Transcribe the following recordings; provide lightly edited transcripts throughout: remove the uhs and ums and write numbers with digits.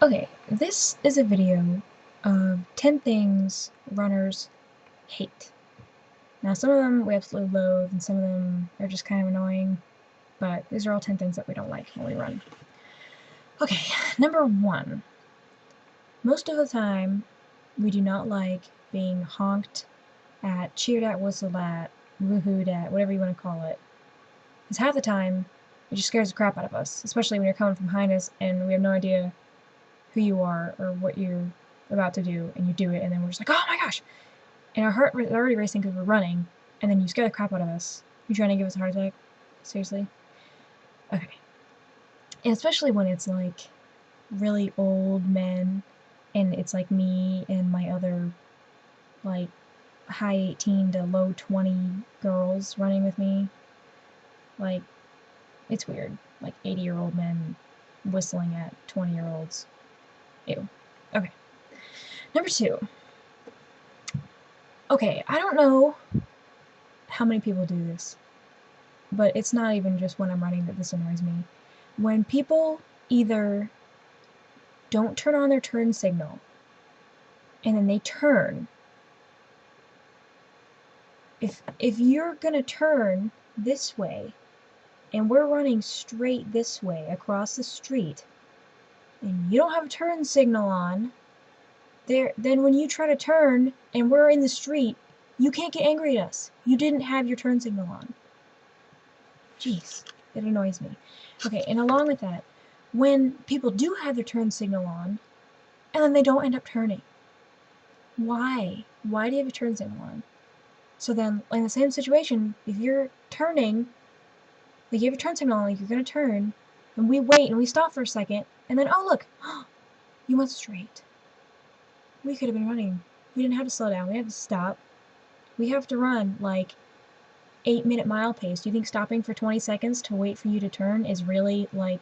Okay, this is a video of 10 things runners hate. Now, some of them we absolutely loathe, and some of them are just kind of annoying, but these are all 10 things that we don't like when we run. Okay, number 1. Most of the time, we do not like being honked at, cheered at, whistled at, woohooed at, whatever you want to call it. Because half the time, it just scares the crap out of us, especially when you're coming from behind us and we have no idea who you are or what you're about to do, and you do it, and then we're just like, oh my gosh! And our heart is already racing because we're running, and then you scare the crap out of us. You're trying to give us a heart attack? Seriously? Okay. And especially when it's like really old men, and it's like me and my other like high 18 to low 20 girls running with me. Like, it's weird. Like 80-year-old men whistling at 20-year-olds. Ew. Okay. Number 2. Okay, I don't know how many people do this, but it's not even just when I'm running that this annoys me. When people either don't turn on their turn signal and then they turn. If you're gonna turn this way and we're running straight this way across the street and you don't have a turn signal on, then when you try to turn and we're in the street, you can't get angry at us. You didn't have your turn signal on. Jeez, it annoys me. Okay, and along with that, when people do have their turn signal on and then they don't end up turning. Why? Why do you have your turn signal on? So then, in the same situation, if you're turning, they give your turn signal on, like you're gonna turn, and we wait and we stop for a second, and then, oh look, you went straight. We could have been running. We didn't have to slow down. We had to stop. We have to run like 8-minute mile pace. Do you think stopping for 20 seconds to wait for you to turn is really like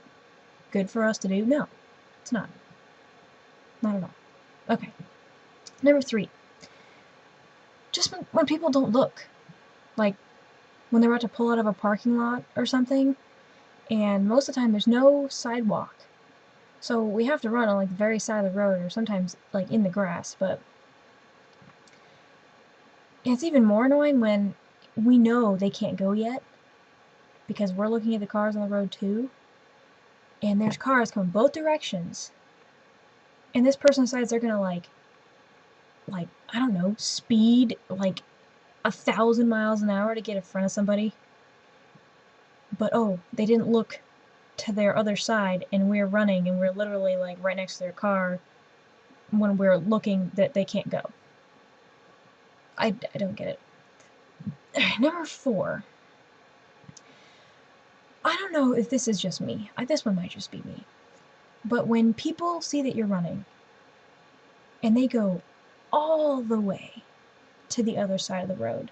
good for us to do? No, it's not. Not at all. Okay. Number 3. Just when people don't look. Like when they're about to pull out of a parking lot or something, and most of the time there's no sidewalk. So we have to run on like the very side of the road, or sometimes like in the grass, but it's even more annoying when we know they can't go yet because we're looking at the cars on the road too, and there's cars coming both directions, and this person decides they're gonna like I don't know, speed like 1,000 miles an hour to get in front of somebody, but oh, they didn't look to their other side, and we're running and we're literally like right next to their car when we're looking that they can't go. I don't get it. Number 4. I don't know if this is just me. This one might just be me. But when people see that you're running and they go all the way to the other side of the road.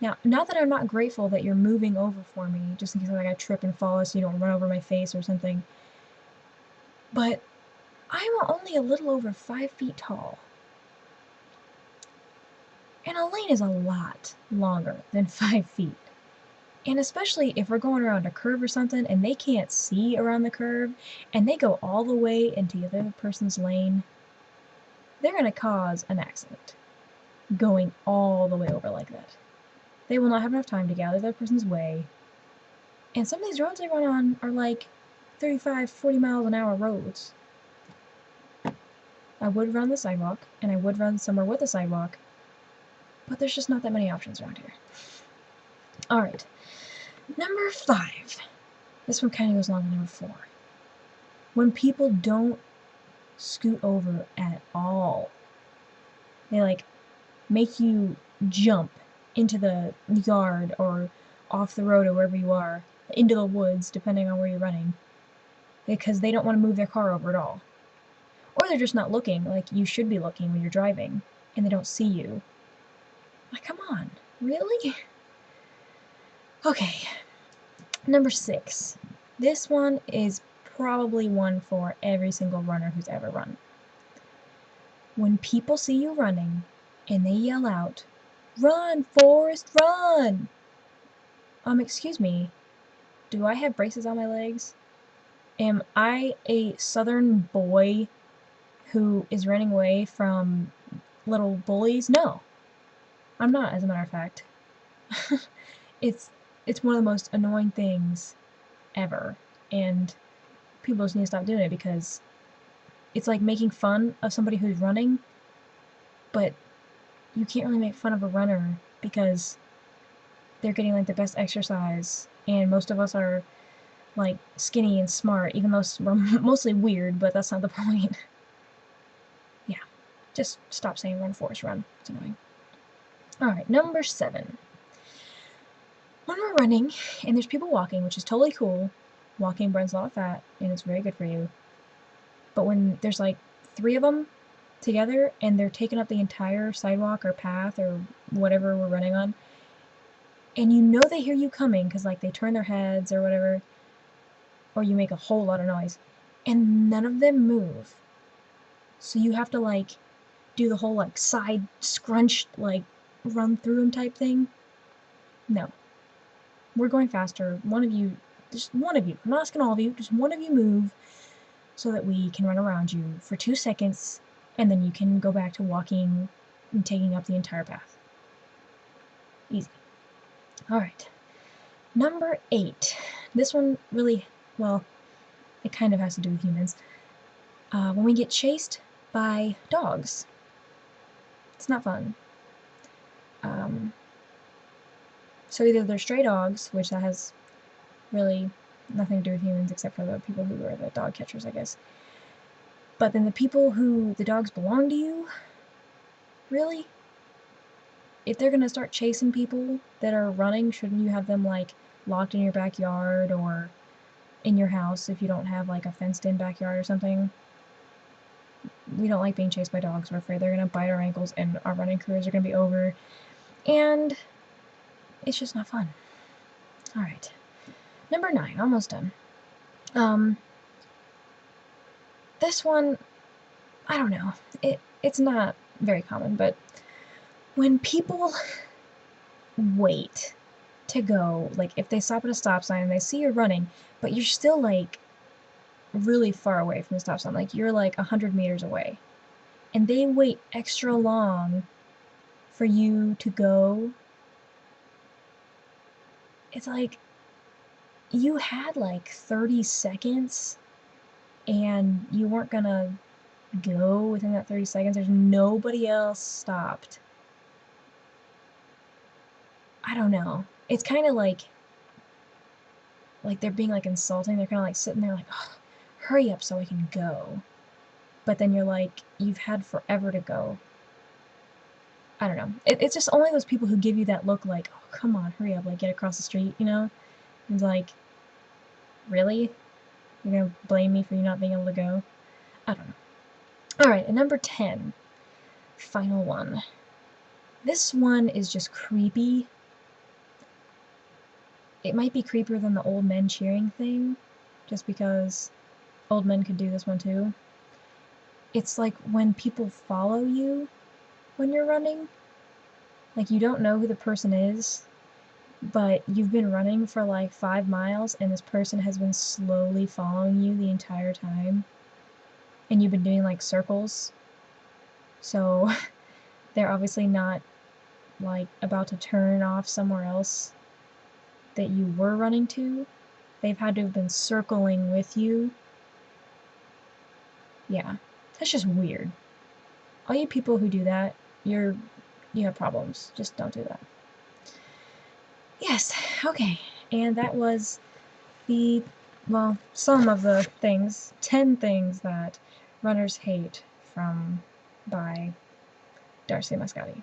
Now, not that I'm not grateful that you're moving over for me, just in case like I trip and fall so you don't run over my face or something, but I'm only a little over 5 feet tall. And a lane is a lot longer than 5 feet. And especially if we're going around a curve or something and they can't see around the curve and they go all the way into the other person's lane, they're going to cause an accident going all the way over like that. They will not have enough time to get out of the other person's way. And some of these roads they run on are like 35, 40 miles an hour roads. I would run the sidewalk, and I would run somewhere with a sidewalk, but there's just not that many options around here. Alright, number 5. This one kind of goes along with number 4. When people don't scoot over at all. They like make you jump into the yard or off the road or wherever you are, into the woods, depending on where you're running, because they don't want to move their car over at all. Or they're just not looking like you should be looking when you're driving, and they don't see you. Like, come on, really? Okay, number 6. This one is probably one for every single runner who's ever run. When people see you running and they yell out, "Run, Forrest, run!" Excuse me, do I have braces on my legs? Am I a southern boy who is running away from little bullies? No, I'm not, as a matter of fact. It's one of the most annoying things ever, and people just need to stop doing it because it's like making fun of somebody who's running, but you can't really make fun of a runner because they're getting like the best exercise, and most of us are like skinny and smart, even though we're mostly weird, but that's not the point. Yeah, just stop saying run, Forrest, run. It's annoying. Alright, number 7. When we're running and there's people walking, which is totally cool, walking burns a lot of fat and it's very good for you. But when there's like 3 of them together and they're taking up the entire sidewalk or path or whatever we're running on, and you know they hear you coming because like they turn their heads or whatever, or you make a whole lot of noise, and none of them move. So you have to like do the whole like side scrunch, like run through them type thing. No. We're going faster. One of you, just one of you, I'm not asking all of you, just one of you move so that we can run around you for 2 seconds and then you can go back to walking and taking up the entire path. Easy. Alright. Number 8. This one really, well, it kind of has to do with humans. When we get chased by dogs. It's not fun. So either they're stray dogs, which that has really nothing to do with humans except for the people who are the dog catchers, I guess. But then the people who the dogs belong to you, really? If they're gonna start chasing people that are running, shouldn't you have them like locked in your backyard or in your house if you don't have like a fenced-in backyard or something? We don't like being chased by dogs. We're afraid they're gonna bite our ankles and our running careers are gonna be over. And it's just not fun. Alright. Number 9, almost done. This one, I don't know. It's not very common, but when people wait to go, like if they stop at a stop sign and they see you're running, but you're still like really far away from the stop sign, like you're like 100 meters away, and they wait extra long for you to go, it's like you had like 30 seconds and you weren't gonna go within that 30 seconds. There's nobody else stopped. I don't know. It's kind of like they're being like insulting. They're kind of like sitting there like, oh, hurry up so I can go. But then you're like, you've had forever to go. I don't know. It's just only those people who give you that look like, oh, come on, hurry up, like get across the street, you know? It's like, really? You're gonna blame me for you not being able to go? I don't know. Alright, and number 10. Final one. This one is just creepy. It might be creepier than the old men cheering thing, just because old men could do this one too. It's like when people follow you when you're running. Like you don't know who the person is, but you've been running for like 5 miles and this person has been slowly following you the entire time. And you've been doing like circles. So they're obviously not like about to turn off somewhere else that you were running to. They've had to have been circling with you. Yeah, that's just weird. All you people who do that, you have problems. Just don't do that. Yes, okay. And that was some of the things, 10 things that runners hate by Darcy Mascati.